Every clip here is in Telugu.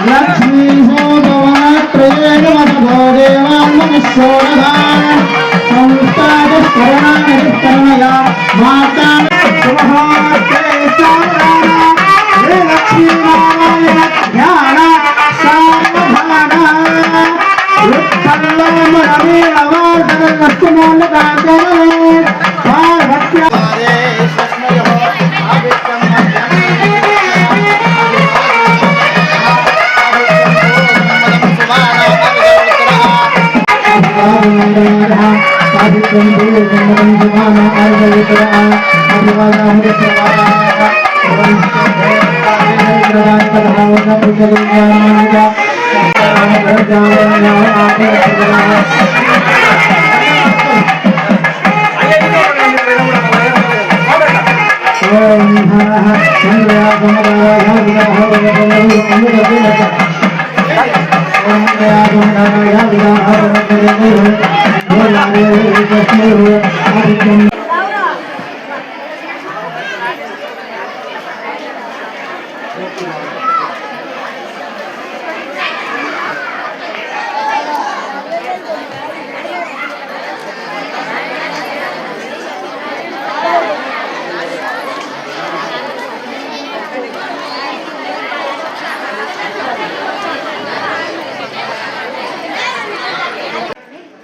लक्ष्मी सोमवनत्रयेण वसवो देवान्मनुष्योरधान संस्तादस्करणानिकरणया माता सुमहाते चारणा हे लक्ष्मी नारायण ध्यान सामधाना उत्तल्लोमरवीरवादनस्तमोलकाकरणे पार्वत्या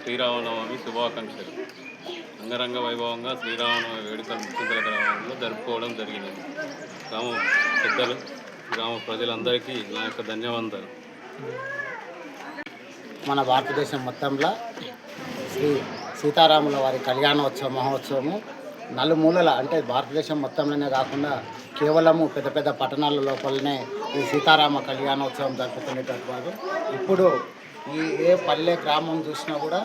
శ్రీరామనవమి శుభాకాంక్షలు. అంగరంగ వైభవంగా శ్రీరామనవమి వేడుకలు ముచ్చింతల గ్రామంలో జరుపుకోవడం జరిగినది. గ్రామ పెద్దలు, గ్రామ ప్రజలందరికీ నా యొక్క ధన్యవాదాలు. మన భారతదేశం మొత్తంలో శ్రీ సీతారాముల వారి కళ్యాణోత్సవ మహోత్సవము నలుమూలల అంటే భారతదేశం మొత్తంలోనే కాకుండా కేవలము పెద్ద పెద్ద పట్టణాల లోపలనే ఈ సీతారామ కళ్యాణోత్సవం జరుపుకునేటట్టు వారు ఇప్పుడు ఏ పల్లె గ్రామం చూసినా కూడా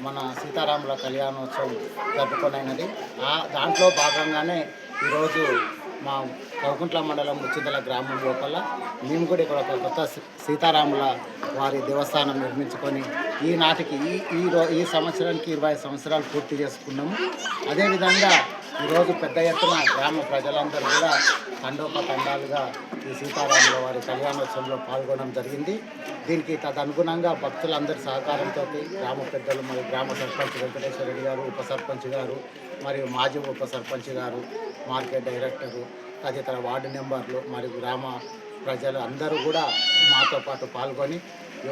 మన సీతారాముల కళ్యాణోత్సవం జరుపుకొనైనది. దాంట్లో భాగంగానే ఈరోజు మా కౌకుంట్ల మండలం ముచ్చింతల గ్రామం లోపల మేము కూడా ఇక్కడ ఒక కొత్త సీతారాముల వారి దేవస్థానం నిర్మించుకొని ఈనాటికి ఈ సంవత్సరానికి 20 సంవత్సరాలు పూర్తి చేసుకున్నాము. అదేవిధంగా ఈరోజు పెద్ద ఎత్తున గ్రామ ప్రజలందరూ కూడా తండోపతండాలుగా ఈ సీతారాముల వారి కళ్యాణోత్సవంలో పాల్గొనడం జరిగింది. దీనికి తదనుగుణంగా భక్తులందరి సహకారంతో గ్రామ పెద్దలు మరియు గ్రామ సర్పంచ్ వెంకటేశ్వర రెడ్డి గారు, ఉప సర్పంచ్ గారు మరియు మాజీ ఉప సర్పంచ్ గారు, మార్కెట్ డైరెక్టరు, తదితర వార్డు మెంబర్లు మరియు గ్రామ ప్రజలు అందరూ కూడా మాతో పాటు పాల్గొని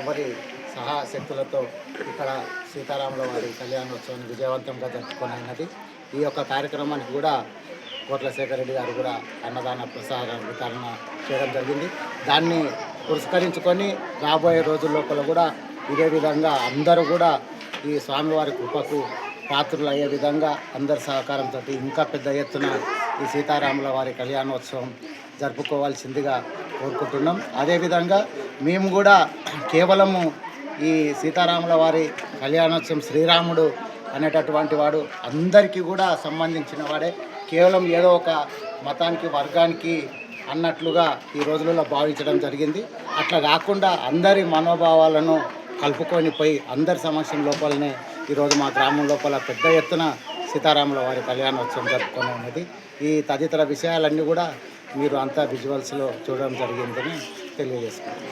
ఎవరి సహాశక్తులతో ఇక్కడ సీతారాముల వారి కళ్యాణోత్సవాన్ని విజయవంతంగా జరుపుకొనైనది. ఈ యొక్క కార్యక్రమానికి కూడా కోట్ల శేఖర్ రెడ్డి గారు కూడా అన్నదాన ప్రసాద వితరణ చేయడం జరిగింది. దాన్ని పురస్కరించుకొని రాబోయే రోజుల లోపల కూడా ఇదే విధంగా అందరూ కూడా ఈ స్వామివారి కృపకు పాత్రులు అయ్యే విధంగా అందరి సహకారంతో ఇంకా పెద్ద ఎత్తున ఈ సీతారాముల వారి కళ్యాణోత్సవం జరుపుకోవాల్సిందిగా కోరుకుంటున్నాం. అదేవిధంగా మేము కూడా కేవలము ఈ సీతారాముల వారి కళ్యాణోత్సవం శ్రీరాముడు అనేటటువంటి వాడు అందరికీ కూడా సంబంధించిన వాడే, కేవలం ఏదో ఒక మతానికి వర్గానికి అన్నట్లుగా ఈ రోజులలో భావించడం జరిగింది. అట్లా కాకుండా అందరి మనోభావాలను కలుపుకొని పోయి అందరి సమక్షం లోపలనే ఈరోజు మా గ్రామం లోపల పెద్ద ఎత్తున సీతారాముల వారి కళ్యాణోత్సవం జరుపుకొని ఉన్నది. ఈ తదితర విషయాలన్నీ కూడా మీరు అంతా విజువల్స్లో చూడడం జరిగిందని తెలియజేసుకుంటున్నాను.